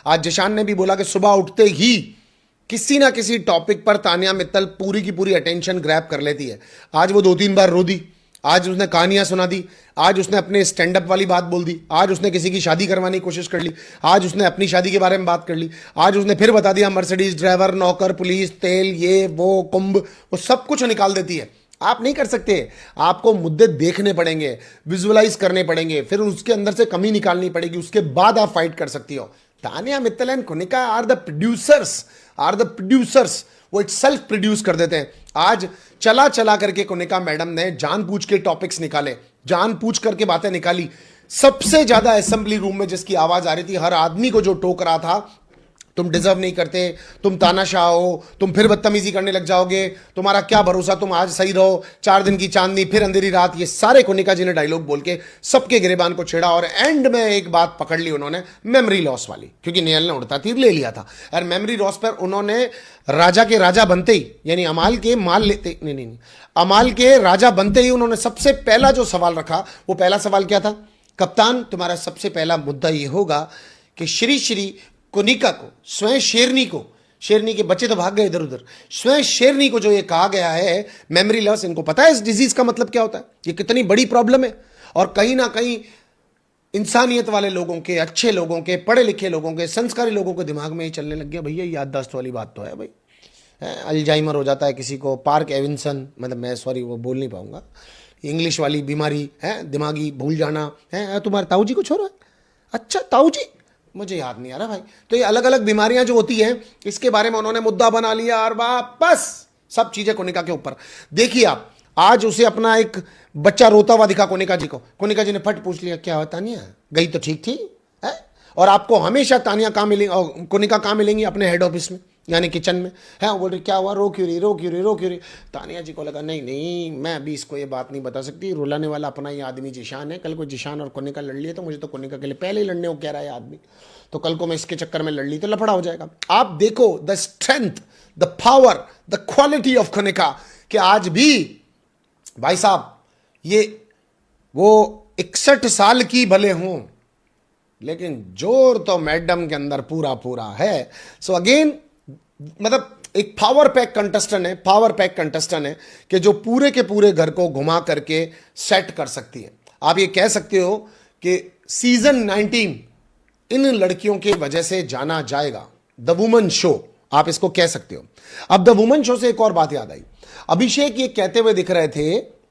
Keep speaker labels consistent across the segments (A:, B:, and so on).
A: आज जिशान ने भी बोला कि सुबह उठते ही किसी ना किसी टॉपिक पर तानिया मित्तल पूरी की पूरी अटेंशन ग्रैब कर लेती है। आज वो 2-3 बार रो दी, आज उसने कहानियां सुना दी, आज उसने अपने स्टैंड अप वाली बात बोल दी, आज उसने किसी की शादी करवाने की कोशिश कर ली, आज उसने अपनी शादी के बारे में बात कर ली, आज उसने फिर बता दिया मर्सिडीज ड्राइवर, नौकर, पुलिस, तेल, ये वो कुंभ, वो सब कुछ निकाल देती है। आप नहीं कर सकते, आपको मुद्दे देखने पड़ेंगे, विजुअलाइज करने पड़ेंगे, फिर उसके अंदर से कमी निकालनी पड़ेगी, उसके बाद आप फाइट कर सकती हो। Tanya Mittal and Konika are the producers, वो इटसेल्फ प्रोड्यूस कर देते हैं। आज चला चला करके कोनिका मैडम ने जानबूझ के टॉपिक्स निकाले, जानबूझ करके बातें निकाली। सबसे ज्यादा असेंबली रूम में जिसकी आवाज आ रही थी, हर आदमी को जो टोक रहा था, तुम डिजर्व नहीं करते, तुम तानाशाह हो, तुम फिर बदतमीजी करने लग जाओगे, तुम्हारा क्या भरोसा, तुम आज सही रहो, 4 दिन की चांदनी फिर अंधेरी रात, ये सारे कोनिका जी ने डायलॉग बोल के सबके गिरेबान को छेड़ा। और एंड में एक बात पकड़ ली उन्होंने, मेमोरी लॉस वाली, क्योंकि नेयल ने उड़ता तीर ले लिया था। और मेमोरी लॉस पर उन्होंने राजा के राजा बनते ही, यानी अमाल के माल लेते, नहीं, अमाल के राजा बनते ही उन्होंने सबसे पहला जो सवाल रखा, वो पहला सवाल क्या था? कप्तान, तुम्हारा सबसे पहला मुद्दा ये होगा कि श्री कोनिका को, स्वयं शेरनी के बच्चे तो भाग गए इधर उधर, स्वयं शेरनी को जो ये कहा गया है मेमोरी लॉस, इनको पता है इस डिजीज का मतलब क्या होता है, ये कितनी बड़ी प्रॉब्लम है। और कहीं ना कहीं इंसानियत वाले लोगों के, अच्छे लोगों के, पढ़े लिखे लोगों के, संस्कारी लोगों के दिमाग में ये चलने लग गया, भैया याददाश्त वाली बात तो है भाई, अल्जाइमर हो जाता है किसी को, पार्क एविंसन, मतलब मैं सॉरी वो बोल नहीं पाऊंगा, इंग्लिश वाली बीमारी है, दिमागी भूल जाना है। तुम्हारे ताऊ जी को छोड़ो, अच्छा ताऊ जी, मुझे याद नहीं आ रहा भाई। तो ये अलग अलग बीमारियां जो होती हैं, इसके बारे में उन्होंने मुद्दा बना लिया और वापस सब चीजें कोनिका के ऊपर। देखिए आप, आज उसे अपना एक बच्चा रोता हुआ दिखा कोनिका जी को, कोनिका जी ने फट पूछ लिया, क्या हुआ तानिया, गई तो ठीक थी है? और आपको हमेशा तानिया कहाँ मिलेंगी, कोनिका कहाँ मिलेंगी? अपने हेड ऑफिस में, यानी किचन में है। वो बोल रही क्या हुआ, रो क्यों रही। तानिया जी को लगा नहीं, मैं अभी इसको ये बात नहीं बता सकती, रुलाने वाला अपना ही आदमी जिशान है, कल को जिशान और कोनिका लड़ लिए तो मुझे तो कोनिका के लिए पहले ही लड़ने को कह रहा है आदमी, तो कल को मैं इसके चक्कर में लड़ ली तो लफड़ा हो जाएगा। आप देखो the strength, the power, the quality of Konika, कि आज भी भाई साहब ये वो 61 साल की भले हों, लेकिन जोर तो मैडम के अंदर पूरा है। सो अगेन, मतलब एक पावर पैक कंटेस्टेंट है कि जो पूरे के पूरे घर को घुमा करके सेट कर सकती है। आप ये कह सकते हो कि सीजन 19 इन लड़कियों की वजह से जाना जाएगा, द वुमन शो, आप इसको कह सकते हो। अब द वुमन शो से एक और बात याद आई, अभिषेक ये कहते हुए दिख रहे थे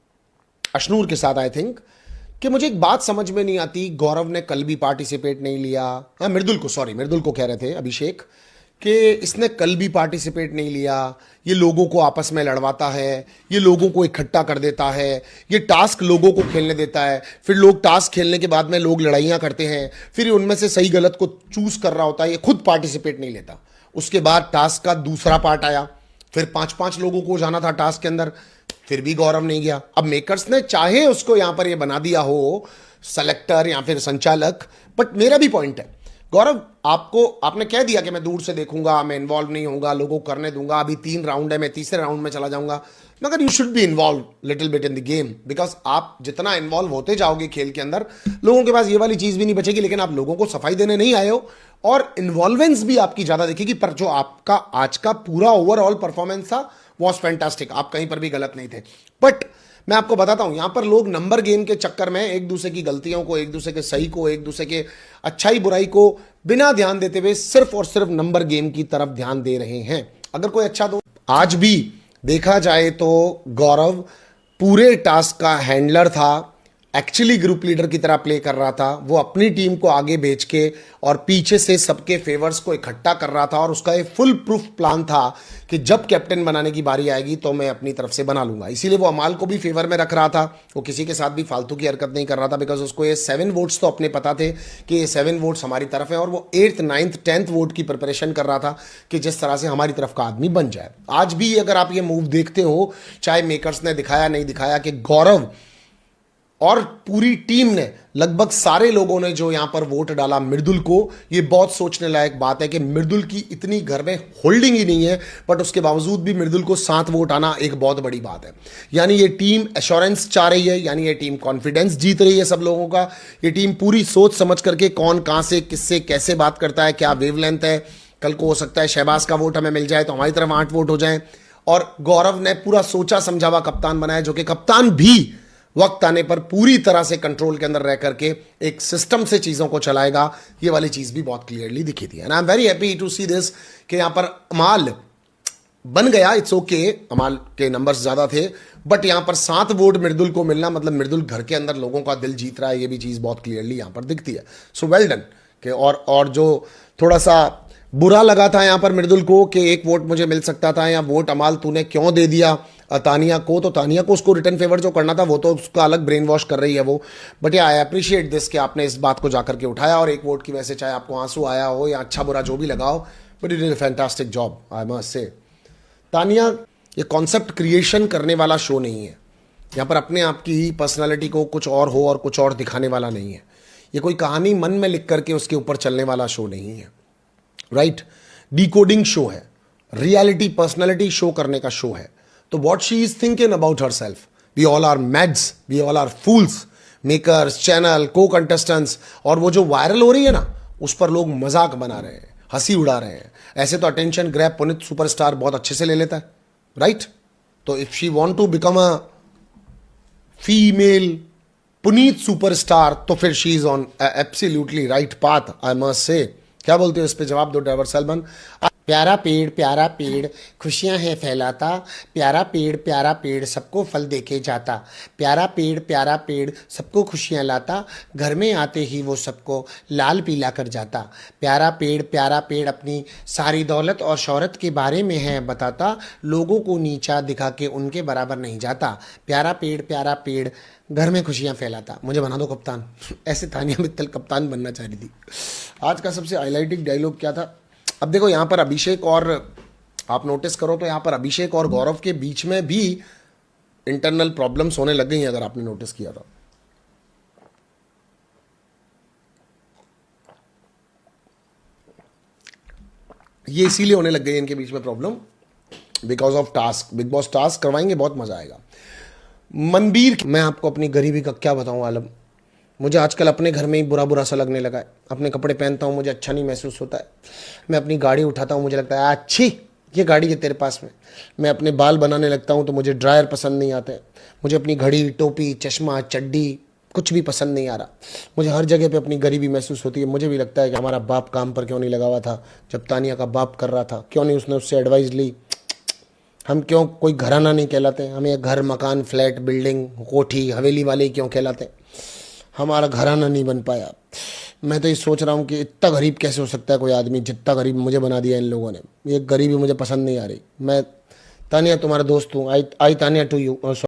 A: अशनूर के साथ, आई थिंक, कि मुझे एक बात समझ में नहीं आती, गौरव ने कल भी पार्टिसिपेट नहीं लिया, मृदुल को कह रहे थे अभिषेक कि इसने कल भी पार्टिसिपेट नहीं लिया, ये लोगों को आपस में लड़वाता है, ये लोगों को इकट्ठा कर देता है, ये टास्क लोगों को खेलने देता है, फिर लोग टास्क खेलने के बाद में लोग लड़ाइयाँ करते हैं, फिर उनमें से सही गलत को चूज कर रहा होता है, ये खुद पार्टिसिपेट नहीं लेता। उसके बाद टास्क का दूसरा पार्ट आया, फिर 5-5 लोगों को जाना था टास्क के अंदर, फिर भी गौरव नहीं गया। अब मेकर्स ने चाहे उसको यहां पर ये बना दिया हो सेलेक्टर या फिर संचालक, बट मेरा भी पॉइंट है, गौरव आपने कह दिया कि मैं दूर से देखूंगा, मैं इन्वॉल्व नहीं होऊंगा, लोगों को करने दूंगा, अभी 3 राउंड है, मैं तीसरे राउंड में चला जाऊंगा, मगर you should be involve little bit in the game, because आप जितना इन्वॉल्व होते जाओगे खेल के अंदर, लोगों के पास ये वाली चीज भी नहीं बचेगी, लेकिन आप लोगों को सफाई देने नहीं आए हो, और इन्वॉल्वेंस भी आपकी ज्यादा दिखेगी। पर जो आपका आज का पूरा ओवरऑल परफॉर्मेंस था वॉज फैंटास्टिक, आप कहीं पर भी गलत नहीं थे। बट मैं आपको बताता हूं, यहां पर लोग नंबर गेम के चक्कर में एक दूसरे की गलतियों को, एक दूसरे के सही को, एक दूसरे के अच्छाई बुराई को बिना ध्यान देते हुए सिर्फ और सिर्फ नंबर गेम की तरफ ध्यान दे रहे हैं। अगर कोई अच्छा दो, आज भी देखा जाए तो गौरव पूरे टास्क का हैंडलर था, एक्चुअली ग्रुप लीडर की तरह प्ले कर रहा था, वो अपनी टीम को आगे भेज के और पीछे से सबके फेवर्स को इकट्ठा कर रहा था, और उसका एक फुल प्रूफ प्लान था कि जब कैप्टन बनाने की बारी आएगी तो मैं अपनी तरफ से बना लूंगा। इसीलिए वो अमाल को भी फेवर में रख रहा था, वो किसी के साथ भी फालतू की हरकत नहीं कर रहा था, बिकॉज उसको ये 7 वोट्स तो अपने पता थे कि ये 7 वोट्स हमारी तरफ है, और वो 8th 9th 10th वोट की प्रिपरेशन कर रहा था कि जिस तरह से हमारी तरफ का आदमी बन जाए। आज भी अगर आप ये मूव देखते हो, चाहे मेकर्स ने दिखाया नहीं दिखाया, कि गौरव और पूरी टीम ने, लगभग सारे लोगों ने जो यहां पर वोट डाला मृदुल को, ये बहुत सोचने लायक बात है कि मृदुल की इतनी घर में होल्डिंग ही नहीं है, बट उसके बावजूद भी मृदुल को 7 वोट आना एक बहुत बड़ी बात है। यानी ये टीम एश्योरेंस चाह रही है, यानी ये टीम कॉन्फिडेंस जीत रही है सब लोगों का। ये टीम पूरी सोच समझ करके कौन कहां से किससे कैसे बात करता है, क्या वेवलेंथ है। कल को हो सकता है शहबाज का वोट हमें मिल जाए तो हमारी तरफ 8 वोट हो जाए। और गौरव ने पूरा सोचा समझा हुआ कप्तान बनाया, जो कि कप्तान भी वक्त आने पर पूरी तरह से कंट्रोल के अंदर रह करके एक सिस्टम से चीजों को चलाएगा। ये वाली चीज भी बहुत क्लियरली दिखी थी। And I am very happy to see this कि यहां पर अमाल बन गया। इट्स ओके, अमाल के नंबर्स ज्यादा थे, बट यहां पर 7 वोट मृदुल को मिलना मतलब मृदुल घर के अंदर लोगों का दिल जीत रहा है, ये भी चीज बहुत क्लियरली यहां पर दिखती है। So well done. कि और जो थोड़ा सा बुरा लगा था यहां पर मृदुल को कि एक वोट मुझे मिल सकता था, या वोट अमाल तूने क्यों दे दिया तानिया को, तो तानिया को उसको रिटर्न फेवर जो करना था वो तो उसका अलग ब्रेन वॉश कर रही है वो। बट या आई अप्रिशिएट दिस कि आपने इस बात को जाकर के उठाया, और एक वोट की वजह से चाहे आपको आंसू आया हो या अच्छा बुरा जो भी लगाओ, but it is a fantastic job I must से। तानिया, ये कॉन्सेप्ट क्रिएशन करने वाला शो नहीं है। यहाँ पर अपने आप की ही पर्सनैलिटी को कुछ और हो और कुछ और दिखाने वाला नहीं है। ये कोई कहानी मन में लिख करके उसके ऊपर चलने वाला शो नहीं है, राइट? डिकोडिंग शो है, रियलिटी पर्सनैलिटी शो करने का शो है। तो what she is thinking about her self, we all are mads, we all are fools, makers, channel, को कंटेस्टेंट्स, और वो जो वायरल हो रही है ना, उस पर लोग मजाक बना रहे हैं, हंसी उड़ा रहे हैं। ऐसे तो अटेंशन ग्रैब पुनीत सुपरस्टार बहुत अच्छे से ले लेता है, राइट? तो if she want to become a female Puneet superstar, तो फिर she is on absolutely right path, I must say. क्या बोलते हो इस पे, जवाब दो ड्राइवर सलमान। प्यारा पेड़ खुशियां है फैलाता, प्यारा पेड़ सबको फल देके जाता, प्यारा पेड़ सबको खुशियां लाता, घर में आते ही वो सबको लाल पीला कर जाता, प्यारा पेड़ अपनी सारी दौलत और शौहरत के बारे में है बताता, लोगों को नीचा दिखा के उनके बराबर नहीं जाता, प्यारा पेड़ घर में खुशियां फैलाता। मुझे बना दो कप्तान। ऐसे तानिया मित्तल कप्तान बनना चाह रही थी। आज का सबसे हाईलाइटिंग डायलॉग क्या था? अब देखो यहां पर अभिषेक, और आप नोटिस करो तो यहां पर अभिषेक और गौरव के बीच में भी इंटरनल प्रॉब्लम्स होने लग गई, अगर आपने नोटिस किया था। ये इसीलिए होने लग गई इनके बीच में problem, because of task. Big boss task करवाएंगे, बहुत मजा आएगा। मनबीर, मैं आपको अपनी गरीबी का क्या बताऊं आलम, मुझे आजकल अपने घर में ही बुरा बुरा सा लगने लगा है। अपने कपड़े पहनता हूँ मुझे अच्छा नहीं महसूस होता है। मैं अपनी गाड़ी उठाता हूँ मुझे लगता है अच्छी ये गाड़ी है तेरे पास में। मैं अपने बाल बनाने लगता हूँ तो मुझे ड्रायर पसंद नहीं आते। मुझे अपनी घड़ी, टोपी, चश्मा, चड्डी कुछ भी पसंद नहीं आ रहा। मुझे हर जगह पे अपनी गरीबी महसूस होती है। मुझे भी लगता है कि हमारा बाप काम पर क्यों नहीं लगा हुआ था जब तानिया का बाप कर रहा था, क्यों नहीं उसने उससे एडवाइस ली। हम क्यों कोई घराना नहीं कहलाते, हमें घर, मकान, फ्लैट, बिल्डिंग, कोठी, हवेली वाले क्यों कहलाते, हमारा घराना नहीं बन पाया। मैं तो ये सोच रहा हूँ कि इतना गरीब कैसे हो सकता है कोई आदमी, जितना गरीब मुझे बना दिया इन लोगों ने। ये गरीबी मुझे पसंद नहीं आ रही। मैं तानिया तुम्हारा दोस्त हूँ। आई तानिया टू यू।